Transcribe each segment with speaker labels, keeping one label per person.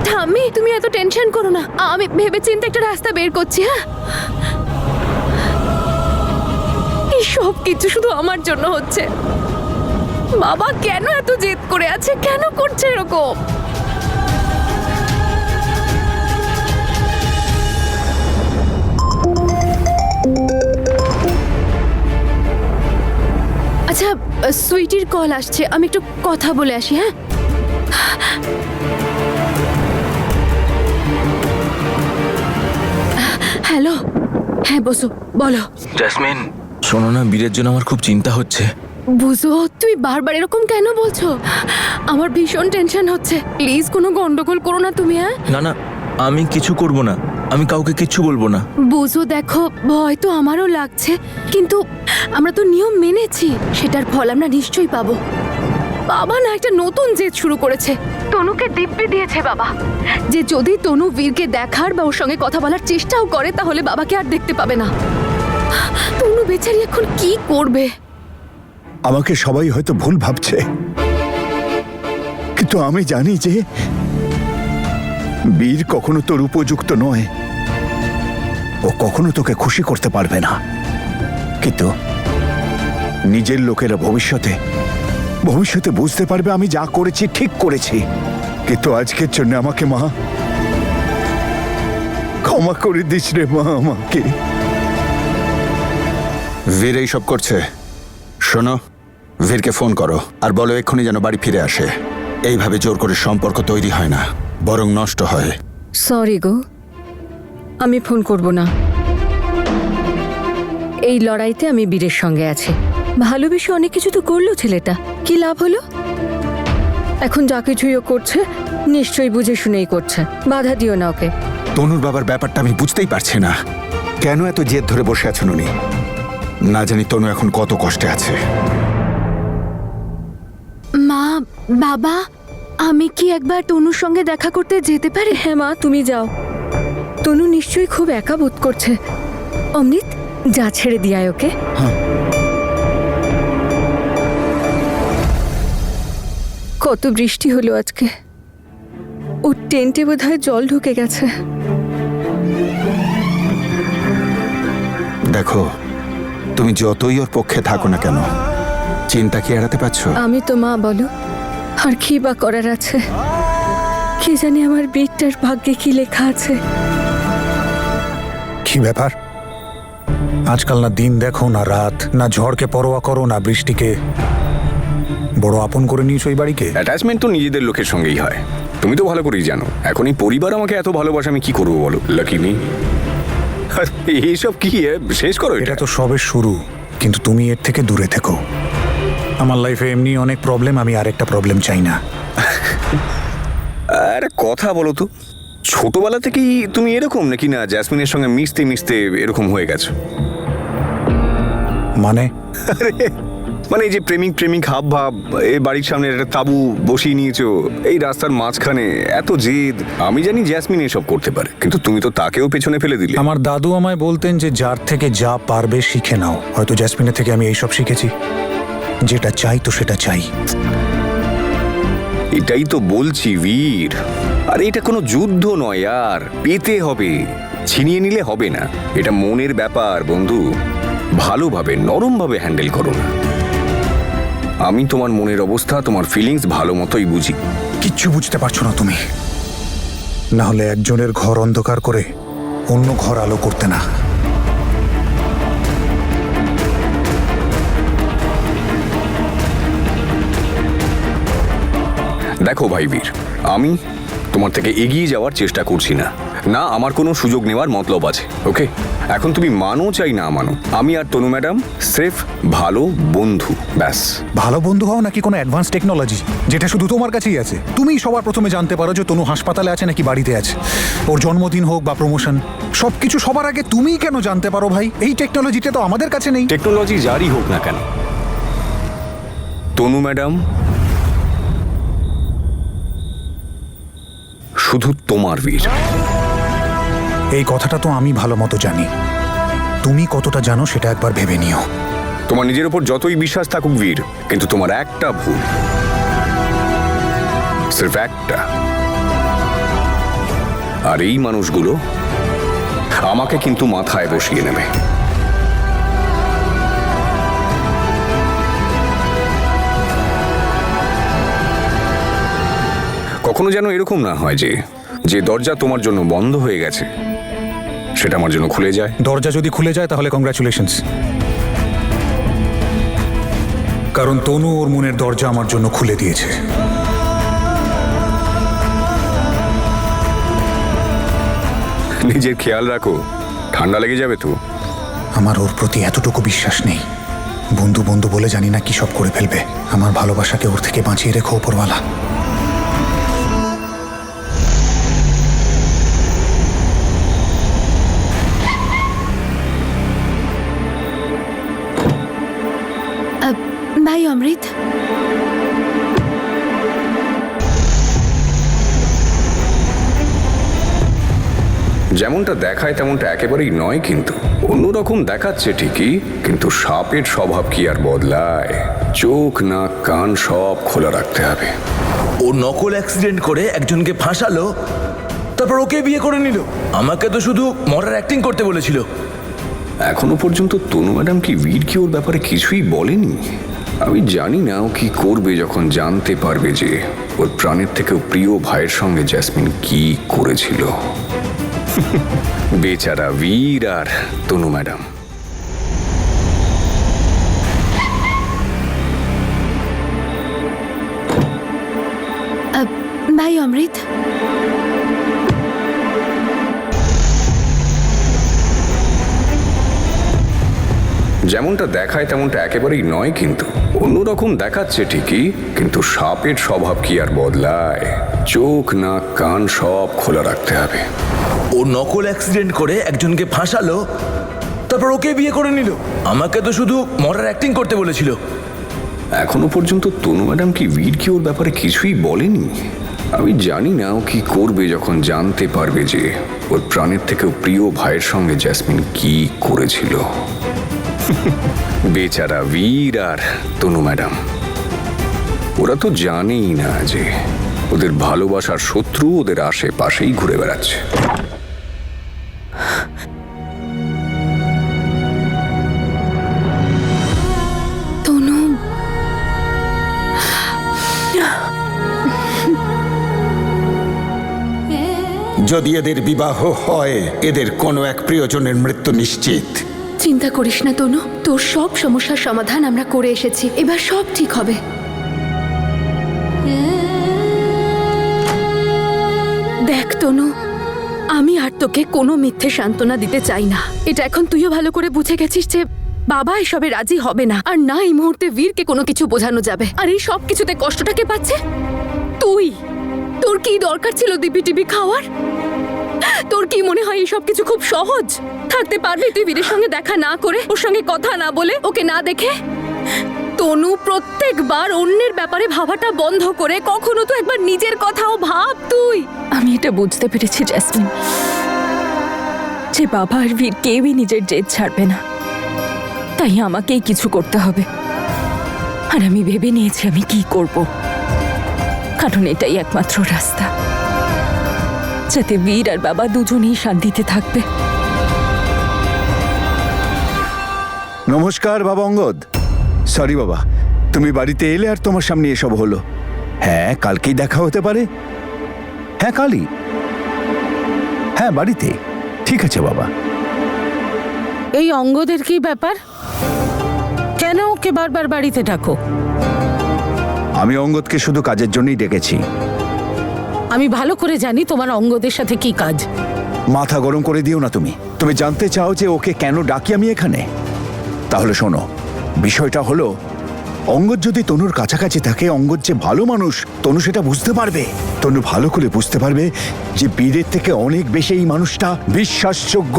Speaker 1: ঠাম্মি তুমি এত টেনশন করো না, আমি ভেবেচিন্তে একটা রাস্তা বের করছি। হ্যাঁ, এই সব কিছু শুধু আমার জন্য হচ্ছে। বাবা কেন এত জেদ করে আছে, কেন করছে এরকম? আচ্ছা, সুইটির কল আসছে, আমি একটু কথা বলে আসি। হ্যাঁ, হ্যালো। হ্যাঁ বসো, বলো।
Speaker 2: জেসমিন শোনো না, বীরের জন্য আমার খুব চিন্তা হচ্ছে।
Speaker 1: বুঝো, তুমি বারবার এরকম কেন বলছো? আমার ভীষণ টেনশন হচ্ছে। প্লিজ কোনো গন্ডগোল করো না তুমি। হ্যাঁ
Speaker 2: না না, আমি কিছু করব না, আমি কাউকে কিচ্ছু বলবো না।
Speaker 1: বুঝো দেখো, ভয় তো আমারও লাগছে, কিন্তু আমরা তো নিয়ম মেনেছি, সেটার ফল আমরা নিশ্চয়ই পাবো। বাবা না একটা নতুন জেদ শুরু করেছে। তনুকে দিব্যি দিয়েছে বাবা যে যদি তনু বীরকে দেখার বা ওর সঙ্গে কথা বলার চেষ্টাও করে তাহলে বাবাকে আর দেখতে পাবে না। তনু বেচারি এখন কি করবে?
Speaker 3: আমাকে সবাই হয়তো ভুল ভাবছে, কিন্তু আমি জানি যে বীর কখনো তোর উপযুক্ত নয়, ও কখনো তোকে খুশি করতে পারবে না। কিন্তু নিজের লোকেরা ভবিষ্যতে বুঝতে পারবে আমি যা করেছি ঠিক করেছি। কিন্তু আজকের জন্য আমাকে মা ক্ষমা করে দিস রে মা আমাকে।
Speaker 4: বীর এইসব করছে, শোনো, বীরকে ফোন করো আর বলো এক্ষুনি যেন বাড়ি ফিরে আসে। এইভাবে জোর করে সম্পর্ক তৈরি হয় না, বরং নষ্ট হয়।
Speaker 5: সরি গো, আমি ফোন করব না। এই লড়াইতে আমি বীরের সঙ্গে আছি। ভালোবেসে অনেক কিছু তো করলো ছেলেটা, কি লাভ হলো? এখন যা কিছুই ও করছে নিশ্চয়ই বুঝে শুনেই করছে। বাধা দিও না ওকে।
Speaker 4: তনুর বাবার ব্যাপারটা আমি বুঝতেই পারছি না, কেন এত জেদ ধরে বসে আছেন উনি। না জানি তনু এখন কত কষ্টে আছে।
Speaker 1: মা, বাবা, আমি কি একবার তনুর সঙ্গে দেখা করতে যেতে পারি?
Speaker 5: হ্যাঁ মা, তুমি যাও। তনু নিশ্চয়ই খুব একা বোধ করছে। অমৃত, যা ছেড়ে দিয়ায় ওকে। কত বৃষ্টি হলো আজকে, ওর টেন্টে বোধহয় জল ঢুকে গেছে।
Speaker 4: দেখো, তুমি যতই ওর পক্ষে থাকো না কেন, চিন্তা কি এড়াতে পারছো?
Speaker 5: আমি তো মা, বলো আর কি বা করার আছে? কে জানে আমার বীরটার ভাগ্যে কি লেখা আছে।
Speaker 6: কি ব্যাপার আজকাল? না দিন দেখো না রাত, না ঝড়কে পরোয়া করো না বৃষ্টিকে। বড় আপন করে নিয়েছো এই বাড়িকে।
Speaker 7: অ্যাটাচমেন্ট তো নিজেদের লোকের সঙ্গেই হয়, তুমি তো ভালো করেই জানো। এখন এই পরিবার আমাকে এত ভালোবাসে, আমি কি করবো বলো? লাকিনি এইসব কি শেষ করো।
Speaker 6: এটা তো সবে শুরু, কিন্তু তুমি এর থেকে দূরে থেকো। আমার লাইফে এমনি অনেক প্রবলেম, আমি আরেকটা প্রবলেম চাই না।
Speaker 7: আরে কথা বলো তো, ছোটবেলা থেকেই তুমি এরকম নাকি না জ্যাসমিনের সঙ্গে মিশতে মিশতে এরকম হয়ে গেছো?
Speaker 6: মানে
Speaker 7: মানে এই যে প্রেমিক প্রেমিক হাব ভাব, এই বাড়ির সামনে একটা তাবু বসিয়ে নিয়েছো, এই রাস্তার মাঝখানে এত জেদ। আমি জানি জ্যাসমিন এসব করতে পারে, কিন্তু তুমি তো তাকেও পেছনে ফেলে দিলে।
Speaker 6: আমার দাদু আমায় বলতেন যে যার থেকে যা পারবে শিখে নাও। হয়তো জ্যাসমিনের থেকে আমি এইসব শিখেছি। যেটা চাই তো সেটা চাই।
Speaker 7: এটাই তো বলছি বীর, আর এটা কোনো যুদ্ধ নয় আর, পেতে হবে, ছিনিয়ে নিলে হবে না। এটা মনের ব্যাপার বন্ধু, ভালোভাবে নরমভাবে হ্যান্ডেল করো না। আমি তোমার মনের অবস্থা, তোমার ফিলিংস ভালো মতোই বুঝি।
Speaker 6: কিচ্ছু বুঝতে পারছো না তুমি। না হলে একজনের ঘর অন্ধকার করে অন্য ঘর আলো করতে না।
Speaker 7: দেখো ভাই বীর, আমি তোমার থেকে এগিয়ে যাওয়ার চেষ্টা করছি না, না আমার কোনো সুযোগ নেওয়ার মতলব আছে। ওকে, এখন তুমি মানো চাই না মানো, আমি আর তনু ম্যাডাম স্রেফ ভালো বন্ধু, ব্যাস।
Speaker 6: ভালো বন্ধু হও নাকি কোনো অ্যাডভান্স টেকনোলজি যেটা শুধু তোমার কাছেই আছে? তুমিই সবার প্রথমে জানতে পারো যে তনু হাসপাতালে আছে নাকি বাড়িতে আছে। ওর জন্মদিন হোক বা প্রমোশন, সবকিছু সবার আগে তুমিই কেন জানতে পারো ভাই? এই টেকনোলজিটা তো আমাদের কাছে নেই।
Speaker 7: টেকনোলজি যারই হোক না কেন, তনু ম্যাডাম শুধু তোমার বীর।
Speaker 6: এই কথাটা তো আমি ভালো মতো জানি, তুমি কতটা জানো সেটা একবার ভেবে নিও।
Speaker 7: তোমার নিজের উপর যতই বিশ্বাস থাকুক বীর, কিন্তু তোমার একটা ভুল, সির্ফ একটা, আর এই মানুষগুলো আমাকে কিন্তু মাথায় বসিয়ে নেবে। কখনো যেন এরকম না হয় যে যে দরজা তোমার জন্য বন্ধ হয়ে গেছে সেটা আমার জন্য খুলে যায়।
Speaker 6: দরজা যদি খুলে যায় তাহলে কংগ্রাচুলেশনস, কারণ তনু ওর মনের দরজা আমার জন্য খুলে দিয়েছে।
Speaker 7: নিজের খেয়াল রাখো, ঠান্ডা লেগে যাবে তো।
Speaker 6: আমার ওর প্রতি এতটুকু বিশ্বাস নেই। বন্ধু বন্ধু বলে জানি না কি সব করে ফেলবে। আমার ভালোবাসাকে ওর থেকে বাঁচিয়ে রেখো ওপরওয়ালা।
Speaker 1: ভাই অমৃত,
Speaker 7: যেমনটা দেখায় তেমনটা একেবারেই নয়, কিন্তু অন্যরকম দেখাচ্ছে ঠিকই, কিন্তু সাপের স্বভাব কি আর বদলায়? চোখ নাক কান সব খোলা রাখতে হবে।
Speaker 2: ও নকল অ্যাক্সিডেন্ট করে একজনকে ফাঁসালো, তারপর ওকে বিয়ে করে নিল। আমাকে তো শুধু মরার অ্যাক্টিং করতে বলেছিল।
Speaker 7: এখনো পর্যন্ত তনু ম্যাডাম কি বীর কি ওর ব্যাপারে কিছুই বলেনি? আমি জানি না ও কি করবে যখন জানতে পারবে যে ওর প্রাণের থেকেও প্রিয় ভাইয়ের সঙ্গে জ্যাসমিন কি করেছিল। বেচারা বীর আর তনু ম্যাডাম।
Speaker 1: ভাই অমৃত,
Speaker 7: যেমনটা দেখায় তেমনটা একেবারেই নয়, কিন্তু অন্যরকম দেখাচ্ছে ঠিকই, কিন্তু সাপের স্বভাব কি আর বদলায়? চোখ নাক কান সব খোলা রাখতে হবে।
Speaker 2: ও নকল অ্যাক্সিডেন্ট করে একজনকে ফাঁসালো, তারপর ওকে বিয়ে করে নিল। আমাকে তো শুধু মরার অ্যাক্টিং করতে বলেছিল।
Speaker 7: এখনো পর্যন্ত তনু ম্যাডাম কি বীর কি ওর ব্যাপারে কিছুই বলেনি? আমি জানি না ও কি করবে যখন জানতে পারবে যে ওর প্রাণের থেকেও প্রিয় ভাইয়ের সঙ্গে জ্যাসমিন কি করেছিল। বেচারা বীর আর তনু ম্যাডাম, ওরা তো জানেই না যে ওদের ভালোবাসার শত্রু ওদের আশেপাশেই ঘুরে বেড়াচ্ছে।
Speaker 1: তনু,
Speaker 4: যদি এদের বিবাহ হয়, এদের কোনো এক প্রিয়জনের মৃত্যু নিশ্চিত।
Speaker 1: চিন্তা করিস না তনু, তোর সব সমস্যার সমাধান আমরা করে এসেছি। এবার সব ঠিক হবে। দেখ তনু, আমি আর তোকে কোনো মিথ্যে সান্ত্বনা দিতে চাই না। এটা এখন তুইও ভালো করে বুঝে গেছিস যে বাবা এসবে রাজি হবে না, আর না এই মুহূর্তে বীরকে কোনো কিছু বোঝানো যাবে। আর এই সব কিছুতে কষ্টটা কে পাচ্ছে? তুই। তোর কি দরকার ছিল দিবি টিবি খাওয়ার? তোর কি মনে হয় এইসব কিছু খুব সহজ? থাকতে পারবি তুই বীরের সঙ্গে দেখা না করে, ওর সঙ্গে কথা না বলে, ওকে না দেখে? তনু, প্রত্যেকবার অন্যের ব্যাপারে ভাবাটা বন্ধ করে কখনো তো একবার নিজের কথাও ভাব তুই।
Speaker 5: আমি এটা বুঝতে পেরেছি জ্যাসমিন, যে বাবা আর বীর কেউই নিজের জেদ ছাড়বে না, তাই আমাকেই কিছু করতে হবে। আর আমি ভেবে নিয়েছি আমি কি করব, কারণ এটাই একমাত্র রাস্তা যাতে বীর আর বাবা দুজনেই শান্তিতে থাকবে।
Speaker 3: নমস্কার বাবা অঙ্গদ। সরি বাবা, তুমি বাড়িতে এলে আর তোমার সামনে এসব হলো। হ্যাঁ, কালকেই দেখা হতে পারে। হ্যাঁ, কালই। হ্যাঁ, বাড়িতে। ঠিক আছে বাবা।
Speaker 8: এই অঙ্গদের কি ব্যাপার? কেন ওকে বারবার বাড়িতে ডাকো?
Speaker 3: আমি অঙ্গদকে শুধু কাজের জন্যই ডেকেছি।
Speaker 8: আমি ভালো করে জানি তোমার অঙ্গদের সাথে কি কাজ।
Speaker 3: মাথা গরম করে দিও না তুমি। তুমি জানতে চাও যে ওকে কেন ডাকি আমি এখানে? তাহলে শোনো, বিষয়টা হলো অঙ্গদ যদি তনুর কাছাকাছি থাকে, অঙ্গদ যে ভালো মানুষ তনু সেটা বুঝতে পারবে। তনু ভালো করে বুঝতে পারবে যে বীরের থেকে অনেক বেশি এই মানুষটা বিশ্বাসযোগ্য।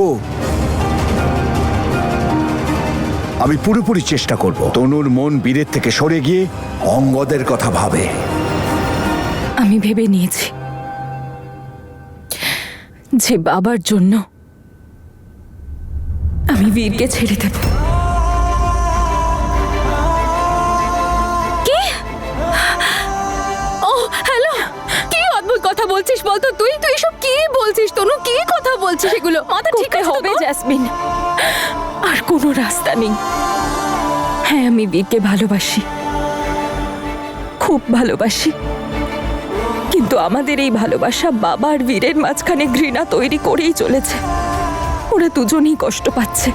Speaker 3: আমি পুরোপুরি চেষ্টা করব তনুর মন বীরের থেকে সরে গিয়ে অঙ্গদের কথা ভাবে।
Speaker 5: আমি ভেবে নিয়েছি যে বাবার জন্য আমি বীরকে ছেড়ে দেব।
Speaker 1: ও হ্যালো, কি অদ্ভুত কথা বলছিস বলতো তুই? তুই এসব কি বলছিস তনু? কি কথা বলছিস এগুলো? মাথা ঠিক
Speaker 5: করতে
Speaker 1: আছে
Speaker 5: হবে
Speaker 1: হবে।
Speaker 5: জ্যাসমিন, আর কোনো রাস্তা নেই। হ্যাঁ, আমি বীরকে ভালোবাসি, খুব ভালোবাসি, কিন্তু আমাদের এই ভালোবাসা বাবা আর বীরের মাঝখানে ঘৃণা তৈরি করেই চলেছে। ওরা দুজনেই কষ্ট পাচ্ছে,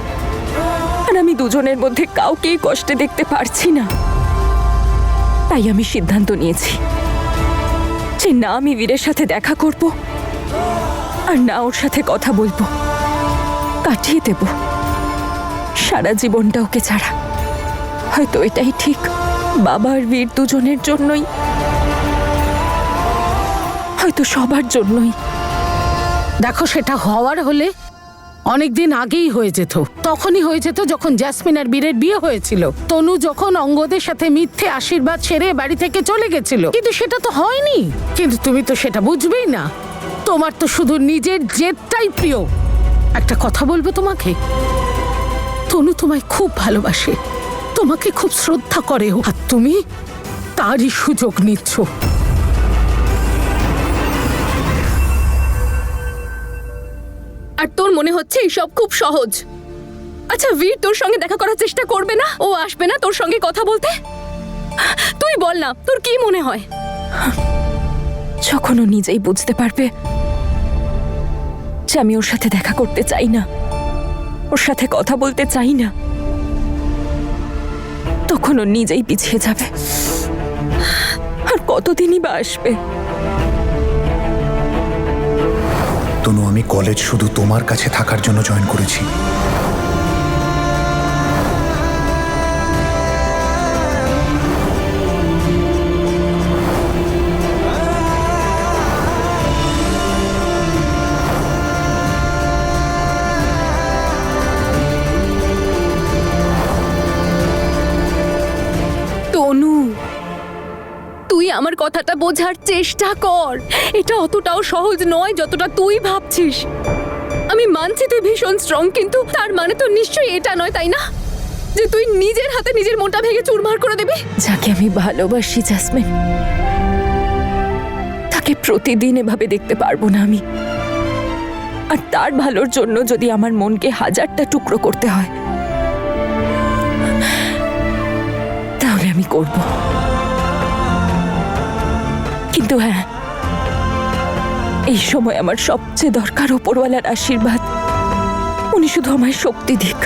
Speaker 5: আর আমি দুজনের মধ্যে কাউকেই কষ্টে দেখতে পারছি না। তাই আমি সিদ্ধান্ত নিয়েছি যে না আমি বীরের সাথে দেখা করব, আর না ওর সাথে কথা বলবো। কাটিয়ে দেব সারা জীবনটা ওকে ছাড়া। হয়তো এটাই ঠিক, বাবা আর বীর দুজনের জন্যই, হয়তো সবার জন্যই।
Speaker 8: দেখো, সেটা হওয়ার হলে অনেকদিন আগেই হয়ে যেত। তখনই হয়ে যেত যখন জ্যাসমিন আর বীরের বিয়ে হয়েছিল। তনু যখন অঙ্গদের সাথে মিথ্যে আশীর্বাদ সেরে বাড়ি থেকে চলে গেছিল, কিন্তু সেটা তো হয়নি। কিন্তু তুমি তো সেটা বুঝবেই না। তোমার তো শুধু নিজের জেদটাই প্রিয়। একটা কথা বলবো তোমাকে, তনু তোমায় খুব ভালোবাসে, তোমাকে খুব শ্রদ্ধা করে, আর তুমি তারই সুযোগ নিচ্ছ।
Speaker 1: আর তোর মনে হচ্ছে এইসব খুব সহজ? আচ্ছা, বীর তোর সঙ্গে দেখা করার চেষ্টা করবে না? ও আসবে না তোর সঙ্গে কথা বলতে? তুই বল না, তোর কি মনে হয়?
Speaker 5: যখন ও নিজেই বুঝতে পারবে যে আমি ওর সাথে দেখা করতে চাই না, ওর সাথে কথা বলতে চাই না, তখন ও নিজেই পিছিয়ে যাবে। আর কতদিনই বা আসবে?
Speaker 6: তনু, আমি কলেজ শুধু তোমার কাছে থাকার জন্য জয়েন করেছি।
Speaker 1: তনু, তুই আমার কথাটা বোঝার চেষ্টা কর। এটা অতটাও সহজ নয় যতটা তুই ভাবছিস। আমি মানছি তুই ভীষণ স্ট্রং, কিন্তু তার মানে তো নিশ্চয়ই এটা নয়, তাই না, যে তুই নিজের হাতে নিজের মনটা ভেঙে চুরমার করে দিবি?
Speaker 5: যাকে আমি ভালোবাসি জ্যাসমিন, তাকে প্রতিদিন এভাবে দেখতে পারবো না আমি। আর তার ভালোর জন্য যদি আমার মনকে হাজারটা টুকরো করতে হয়, তাহলে আমি করব। কিন্তু হ্যাঁ, এই সময় আমার সবচেয়ে দরকার ওপরওয়ালার আশীর্বাদ। উনি শুধু আমায় শক্তি দিক,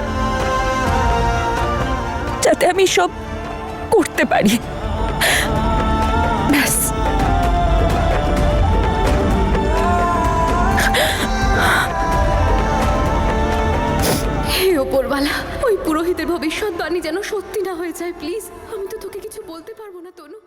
Speaker 5: যাতে আমি সব করতে পারি। ব্যাস।
Speaker 1: হে ওপরওয়ালা, ওই পুরোহিতের ভবিষ্যৎবাণী যেন সত্যি না হয়ে যায় প্লিজ। আমি তো তোকে কিছু বলতে পারবো না তনু।